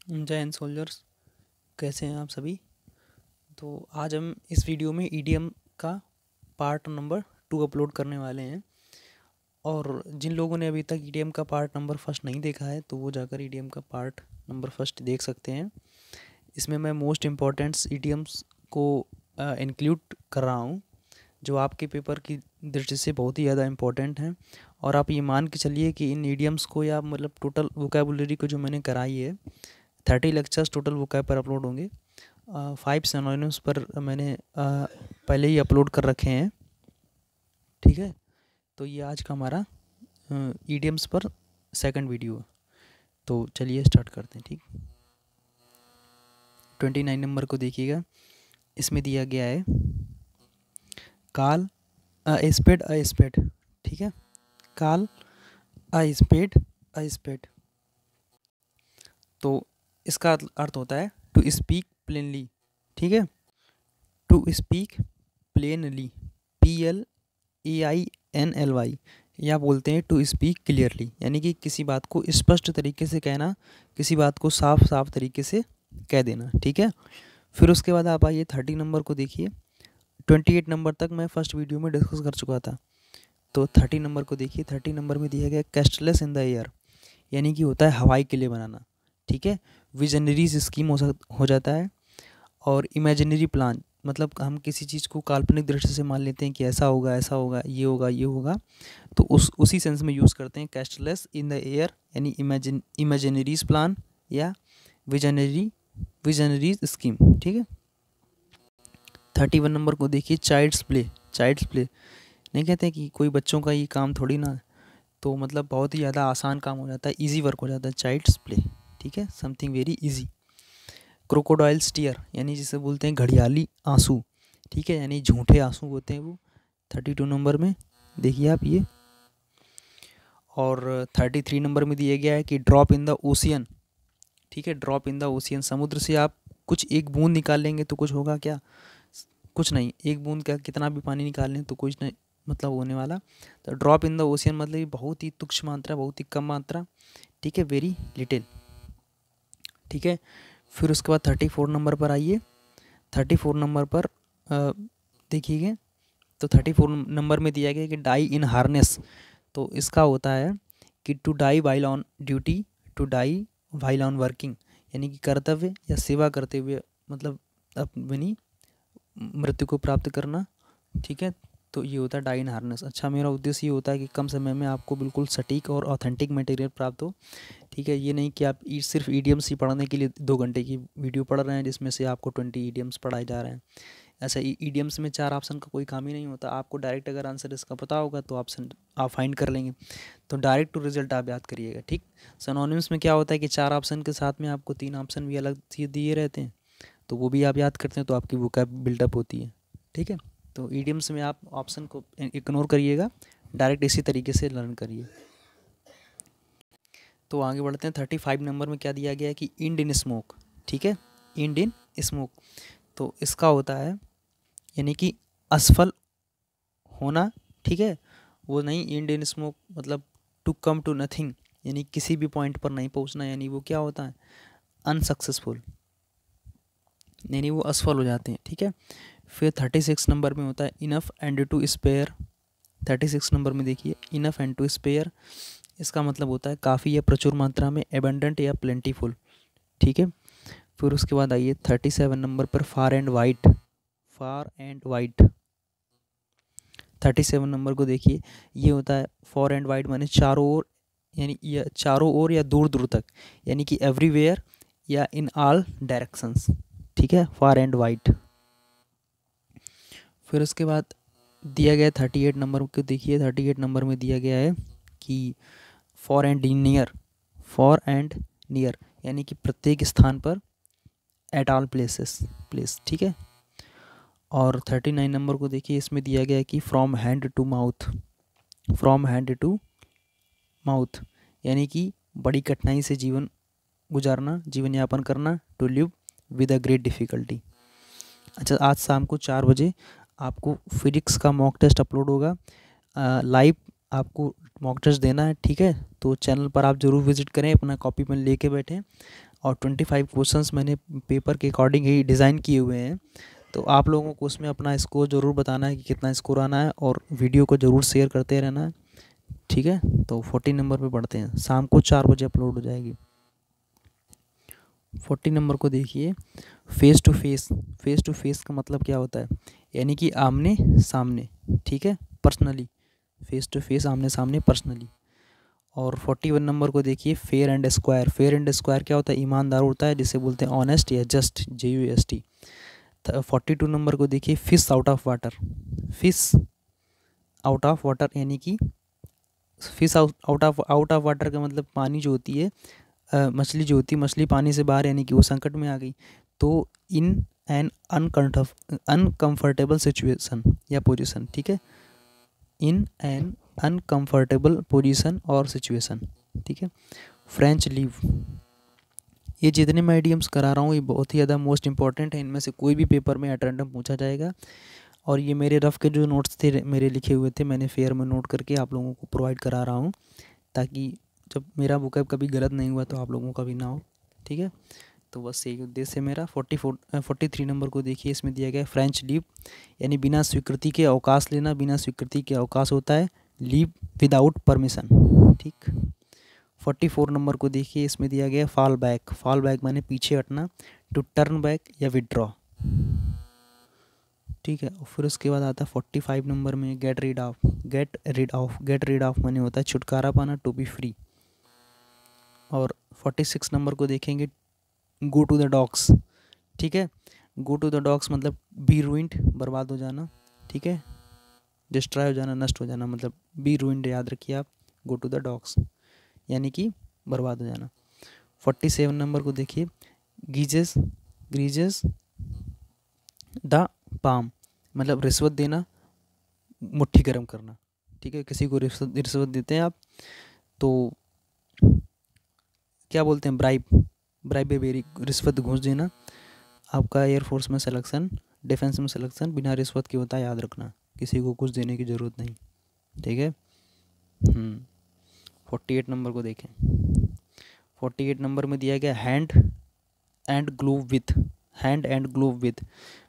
जय हिंद सोल्जर्स। कैसे हैं आप सभी। तो आज हम इस वीडियो में ईडीएम का पार्ट नंबर 2 अपलोड करने वाले हैं। और जिन लोगों ने अभी तक ईडीएम का पार्ट नंबर फर्स्ट नहीं देखा है तो वो जाकर ईडीएम का पार्ट नंबर फर्स्ट देख सकते हैं। इसमें मैं मोस्ट इम्पॉर्टेंट्स ईडीएम्स को इंक्लूड कर रहा हूँ जो आपके पेपर की दृष्टि से बहुत ही ज़्यादा इम्पोर्टेंट हैं। और आप ये मान के चलिए कि इन ईडीएम्स को या मतलब टोटल वोकैबुलरी को जो मैंने कराई है 30 लेक्चर्स टोटल वोकैब पर अपलोड होंगे। 5 सिनोनिम्स पर मैंने पहले ही अपलोड कर रखे हैं। ठीक है, तो ये आज का हमारा ईडीएम्स पर सेकंड वीडियो है। तो चलिए स्टार्ट करते हैं। ठीक, 29 नंबर को देखिएगा। इसमें दिया गया है काल ए स्पेड। ठीक है, काल ए स्पेड। तो इसका अर्थ होता है टू स्पीक प्लेनली। ठीक है, टू स्पीक प्लेनली, PLAINLY, या बोलते हैं टू स्पीक क्लियरली, यानी कि किसी बात को स्पष्ट तरीके से कहना, किसी बात को साफ साफ तरीके से कह देना। ठीक है, फिर उसके बाद आप आइए 30 नंबर को देखिए। 28 नंबर तक मैं फर्स्ट वीडियो में डिस्कस कर चुका था। तो 30 नंबर को देखिए। 30 नंबर में दिया गया कैस्टलेस इन द एयर, यानी कि होता है हवाई किले बनाना। ठीक है, विजनरीज स्कीम हो जाता है। और इमेजिनरी प्लान, मतलब हम किसी चीज़ को काल्पनिक दृष्टि से मान लेते हैं कि ऐसा होगा, ऐसा होगा, ये होगा, ये होगा, तो उसी सेंस में यूज़ करते हैं कैस्टलेस इन द एयर, यानी इमेजिनरीज प्लान या विजनरीज स्कीम। ठीक है, 31 नंबर को देखिए। चाइल्ड्स प्ले नहीं कहते हैं कि कोई बच्चों का ये काम थोड़ी ना, तो मतलब बहुत ही ज़्यादा आसान काम हो जाता है, ईजी वर्क हो जाता है चाइल्ड्स प्ले। ठीक है, something very easy. Crocodiles tear, यानी जिसे बोलते हैं घड़ियाली आंसू। ठीक है, यानी झूठे आंसू होते हैं वो। 32 नंबर में देखिए आप ये। और 33 नंबर में दिया गया है कि ड्रॉप इन द ओशियन। ठीक है, ड्रॉप इन द ओशियन, समुद्र से आप कुछ एक बूंद निकाल लेंगे तो कुछ होगा क्या? कुछ नहीं। एक बूंद का कितना भी पानी निकाल लें तो कुछ नहीं मतलब होने वाला। तो ड्रॉप इन द ओशियन मतलब बहुत ही तुच्छ मात्रा, बहुत ही कम मात्रा। ठीक है, वेरी लिटिल। ठीक है, फिर उसके बाद 34 नंबर पर आइए। 34 नंबर पर देखिए, तो 34 नंबर में दिया गया कि डाई इन हार्नेस। तो इसका होता है कि to die while on duty, to die while on working, यानी कि कर्तव्य या सेवा करते हुए मतलब अपनी मृत्यु को प्राप्त करना। ठीक है, तो ये होता है डाई इन हार्नेस। अच्छा, मेरा उद्देश्य ये होता है कि कम समय में आपको बिल्कुल सटीक और ऑथेंटिक मटेरियल प्राप्त हो। ठीक है, ये नहीं कि आप सिर्फ ईडीएम्स ही पढ़ने के लिए 2 घंटे की वीडियो पढ़ रहे हैं जिसमें से आपको 20 ईडीएम्स पढ़ाए जा रहे हैं। ऐसा ईडीएम्स में 4 ऑप्शन का कोई काम ही नहीं होता। आपको डायरेक्ट अगर आंसर इसका पता होगा तो ऑप्शन आप फाइंड कर लेंगे। तो डायरेक्ट टू रिजल्ट आप याद करिएगा। ठीक, सिनोनिम्स में क्या होता है कि 4 ऑप्शन के साथ में आपको 3 ऑप्शन भी अलग से दिए रहते हैं, तो वो भी आप याद करते हैं, तो आपकी वोकैब बिल्डअप होती है। ठीक है, तो ईडीएम्स में आप ऑप्शन को इग्नोर करिएगा, डायरेक्ट इसी तरीके से लर्न करिए। तो आगे बढ़ते हैं। 35 नंबर में क्या दिया गया है कि इंड इन स्मोक। ठीक है, इंड इन स्मोक, तो इसका होता है यानी कि असफल होना। ठीक है, वो नहीं, इंड इन स्मोक मतलब टू कम टू नथिंग, यानी किसी भी पॉइंट पर नहीं पहुंचना, यानी वो क्या होता है अनसक्सेसफुल, यानी वो असफल हो जाते हैं। ठीक है, फिर 36 नंबर में होता है enough and to spare. 36 number में देखिए, इनफ एंड टू स्पेयर, इसका मतलब होता है काफ़ी या प्रचुर मात्रा में, एबंडेंट या प्लेंटीफुल। ठीक है, फिर उसके बाद आइए 37 नंबर पर फार एंड वाइड। 37 नंबर को देखिए, ये होता है फॉर एंड वाइड माने चारों ओर, यानी या चारों ओर या दूर दूर तक, यानी कि एवरीवेयर या इन ऑल डायरेक्शंस। ठीक है, फार एंड वाइड। फिर उसके बाद दिया गया 38 नंबर को देखिए। 38 नंबर में दिया गया है कि फॉर एंड नियर, यानी कि प्रत्येक स्थान पर, एट ऑल प्लेस। ठीक है, और 39 नंबर को देखिए। इसमें दिया गया है कि फ्रॉम हैंड टू माउथ, यानी कि बड़ी कठिनाई से जीवन गुजारना, जीवन यापन करना, to live with a great difficulty. अच्छा, आज शाम को 4 बजे आपको फिजिक्स का मॉक टेस्ट अपलोड होगा लाइव। आपको मॉक टेस्ट देना है, ठीक है। तो चैनल पर आप ज़रूर विजिट करें, अपना कॉपी पेन लेके बैठें। और 25 क्वेश्चंस मैंने पेपर के अकॉर्डिंग ही डिज़ाइन किए हुए हैं। तो आप लोगों को उसमें अपना स्कोर ज़रूर बताना है कि कितना स्कोर आना है, और वीडियो को ज़रूर शेयर करते रहना है, ठीक है। तो 40 नंबर पे पढ़ते हैं, शाम को 4 बजे अपलोड हो जाएगी। 40 नंबर को देखिए, face to face. Face to face का मतलब क्या होता है, यानी कि आमने सामने, ठीक है, पर्सनली। फेस टू फेस, आमने सामने, पर्सनली। और 41 नंबर को देखिए, fair and square. Fair and square क्या होता है, ईमानदार होता है, जिसे बोलते हैं ऑनेस्ट या जस्ट, JUST। 42 नंबर को देखिए, fish out of water. Fish out of water यानी कि फिश आउट ऑफ वाटर का मतलब पानी जो होती है, मछली जो होती है, मछली पानी से बाहर, यानी कि वो संकट में आ गई। तो इन एन अनकंफर्टेबल सिचुएशन या पोजीशन, ठीक है, इन एन अनकंफर्टेबल पोजीशन और सिचुएशन, ठीक है। French leave. ये जितने मैं आइडियम्स करा रहा हूँ ये बहुत ही ज़्यादा मोस्ट इंपॉर्टेंट है, इनमें से कोई भी पेपर में एट रैंडम पूछा जाएगा। और ये मेरे रफ़ के जो नोट्स थे, मेरे लिखे हुए थे, मैंने फेयर में नोट करके आप लोगों को प्रोवाइड करा रहा हूँ, ताकि जब मेरा वोकैब कभी गलत नहीं हुआ तो आप लोगों का भी ना हो, ठीक है। तो बस यही उद्देश्य है मेरा। 43 नंबर को देखिए, इसमें दिया गया है फ्रेंच लीव, यानी बिना स्वीकृति के अवकाश लेना। बिना स्वीकृति के अवकाश होता है लीव विदाउट परमिशन, ठीक। 44 नंबर को देखिए, इसमें दिया गया है फॉल बैक। फॉल बैक माने पीछे हटना, टू टर्न बैक या विड्रॉ, ठीक है। और फिर उसके बाद आता है 45 नंबर में get rid of. Get rid of, get rid of माने होता है छुटकारा पाना, टू बी फ्री। और 46 नंबर को देखेंगे, गो टू द डॉग्स, ठीक है। गो टू द डॉग्स मतलब बी रूइंड, बर्बाद हो जाना, ठीक है। डिस्ट्रॉय हो जाना, नष्ट हो जाना, मतलब बी रूइंड याद रखिए आप। गो टू द डॉग्स यानी कि बर्बाद हो जाना। 47 नंबर को देखिए, गीजेस ग्रीजेस द पाम, मतलब रिश्वत देना, मुट्ठी गर्म करना, ठीक है। किसी को रिश्वत देते हैं आप तो क्या बोलते हैं, ब्राइबेरी, रिश्वत घूस देना। आपका एयरफोर्स में सिलेक्शन, डिफेंस में सिलेक्शन बिना रिश्वत के होता है, याद रखना, किसी को कुछ देने की ज़रूरत नहीं, ठीक है। 48 नंबर को देखें। 48 नंबर में दिया गया hand and glove with. Hand and glove with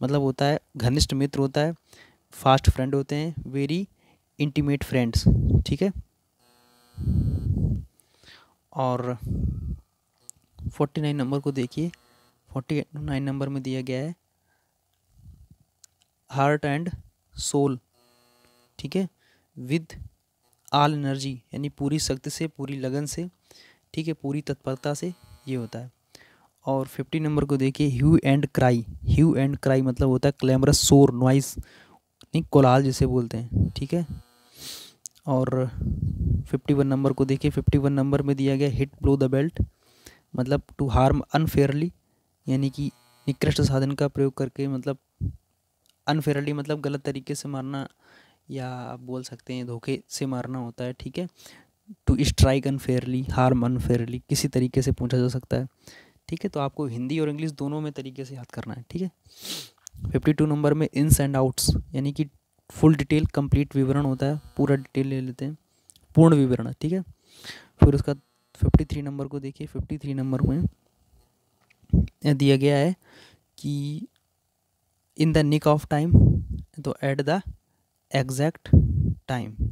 मतलब होता है घनिष्ठ मित्र होता है, फास्ट फ्रेंड होते हैं, वेरी इंटीमेट फ्रेंड्स, ठीक है। और 49 नंबर को देखिए, 49 नंबर में दिया गया है हार्ट एंड सोल, ठीक है, विद ऑल एनर्जी, यानी पूरी शक्ति से, पूरी लगन से, ठीक है, पूरी तत्परता से, ये होता है। और 50 नंबर को देखिए, hue and cry. Hue and cry मतलब होता है क्लैमरस, शोर, नॉइस, नहीं, कोलाहल जिसे बोलते हैं, ठीक है। और 51 नंबर को देखिए, 51 नंबर में दिया गया हिट ब्लो द बेल्ट, मतलब टू हार्म अनफेयरली, यानी कि निकृष्ट साधन का प्रयोग करके, मतलब अनफेयरली मतलब गलत तरीके से मारना, या आप बोल सकते हैं धोखे से मारना होता है, ठीक है। To strike unfairly, harm unfairly, किसी तरीके से पूछा जा सकता है, ठीक है। तो आपको हिंदी और इंग्लिश दोनों में तरीके से याद करना है, ठीक है। 52 नंबर में इन्स एंड आउट्स, यानी कि फुल डिटेल, कंप्लीट विवरण होता है, पूरा डिटेल ले लेते हैं, पूर्ण विवरण, ठीक है। फिर उसका 53 नंबर को देखिए, 53 नंबर में दिया गया है कि in the nick of time, तो एट द एग्जैक्ट टाइम,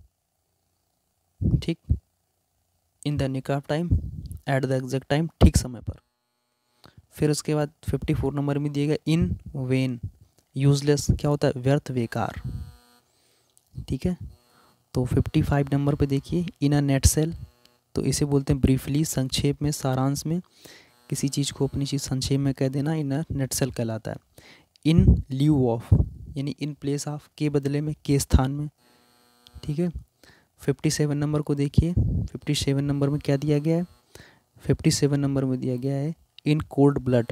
ठीक, in the nick of time, at the exact time, ठीक समय पर। फिर उसके बाद 54 नंबर में दिएगा इन वेन, यूजलेस क्या होता है, व्यर्थ, बेकार, ठीक है। तो 55 नंबर पे देखिए, इन अ नेट सेल, तो इसे बोलते हैं ब्रीफली, संक्षेप में, सारांश में, किसी चीज़ को अपनी चीज़ संक्षेप में कह देना, इन अ नेट सेल कहलाता है। इन ल्यू ऑफ, यानी इन प्लेस ऑफ, के बदले में, के स्थान में, ठीक है। 57 नंबर को देखिए, 57 नंबर में क्या दिया गया है, 57 नंबर में दिया गया है इन कोल्ड ब्लड,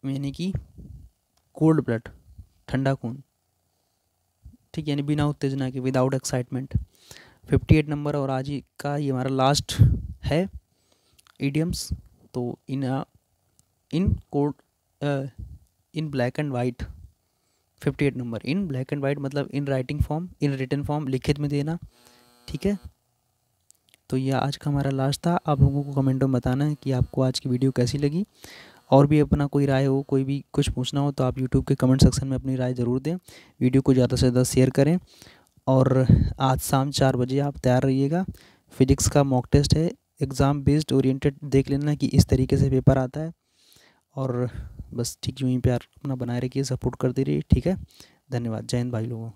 यानी कि कोल्ड ब्लड, ठंडा खून, ठीक, यानी बिना उत्तेजना के, विदाउट एक्साइटमेंट। 58 नंबर और आज ही का ये हमारा लास्ट है इडियम्स। तो in code in black and white, 58 number, in black and white मतलब in writing form, in written form, लिखित में देना, ठीक है। तो ये आज का हमारा लास्ट था। आप लोगों को कमेंटों में बताना है कि आपको आज की वीडियो कैसी लगी, और भी अपना कोई राय हो, कोई भी कुछ पूछना हो तो आप यूट्यूब के कमेंट सेक्शन में अपनी राय ज़रूर दें। वीडियो को ज़्यादा से ज़्यादा शेयर करें, और आज शाम 4 बजे आप तैयार रहिएगा। फिजिक्स का मॉक टेस्ट है, एग्ज़ाम बेस्ड ओरिएंटेड, देख लेना कि इस तरीके से पेपर आता है। और बस ठीक यूँ ही प्यार अपना बनाए रखिए, सपोर्ट करते रहिए, ठीक है। धन्यवाद। जय हिंद भाई लोगों।